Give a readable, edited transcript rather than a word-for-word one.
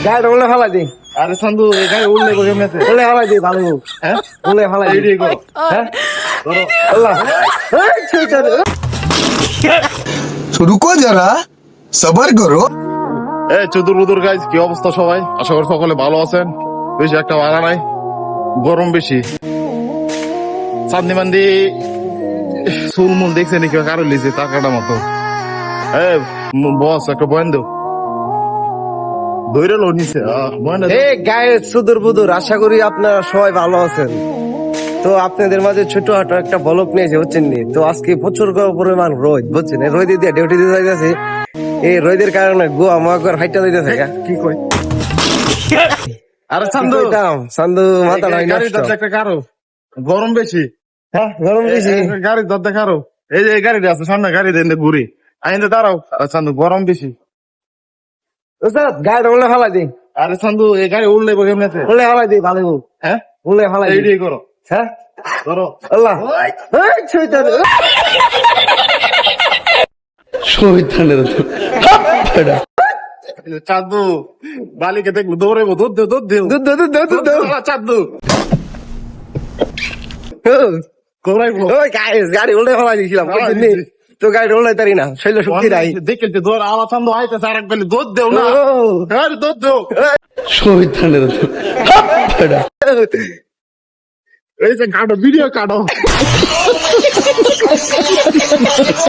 গাড়ি উল্লে ফেলাই দিই। আরে চান্দু এই গাড়ি উঠলে কেমনে উল্লে ফেলাই দিই ভালো। হ্যাঁ উল্লে ফেলাই দিই। এইটাই করো হ্যাঁ ধরো আল্লাহ এই ছেড়ে দে। तो रुको जरा सबर करो। এই চুদুর বুদুর গাইজ কি অবস্থা সবাই? আশা করি সকলে ভালো আছেন। বেশি একটা ভালো নাই, গরম বেশি। চান্দি মান্দি চুল মুল দেখছে নাকি কারো লিছে টাকাটা মতো। বস একটা বয়ান দেও, ধৈর্য লো নিছে বয়ান এই গায়ের সুদূর বুদুর, আশা করি আপনারা সবাই ভালো আছেন। তো আপনাদের মাঝে ছোটখাটো একটা ব্লগ নিয়েছে বুঝছেন নি। তো আজকে প্রচুর পরিমাণ রোদ বুঝছেন, এই রোদ দিয়ে ডিউটি দিতে যাইতেছে। এই রোদের কারণে গোয়া মাগর হাইটা দিতেছে। কি কই? আরে চান্দু সান্দু মাথা নাই গাড়ি দর একটা কারো গরম বেশি। হ্যাঁ গরম বেশি। গাড়ি দর দেখারো এই যে এই গাড়িটা আছে সামনে গাড়ি দেন ঘুরি আইনে দাঁড়াও। আরে চান্দু গরম বেশি। গাড়ি উল্লে ফেলাই দিই। আরে চান্দু এই গাড়ি উঠলে কেমনে উল্লে ফেলাই দিই ভালো। হ্যাঁ উল্লে ফেলাই দিই। এইটাই করো হ্যাঁ ধরো আল্লাহ এই ছেড়ে দে। চাঁদু বালিকে দেখবো দৌড়াইবো দুধ দেও দুধ দেও দুধ দুধ দুধ দুধ দুধ। চাঁদু দৌড়াইবো ওই গাড়ি উল্লে ফেলাই দিয়েছিলাম বুঝছেন নি। তো গাড়ি উল্লাই তারি না, শৈল শক্তি নাই। দেখে দৌড় আমার চান্দু আইতেছে আর এক বেলি দুধ দেও না। আরে দুধ দেও এই যে কাটো ভিডিও কাটো।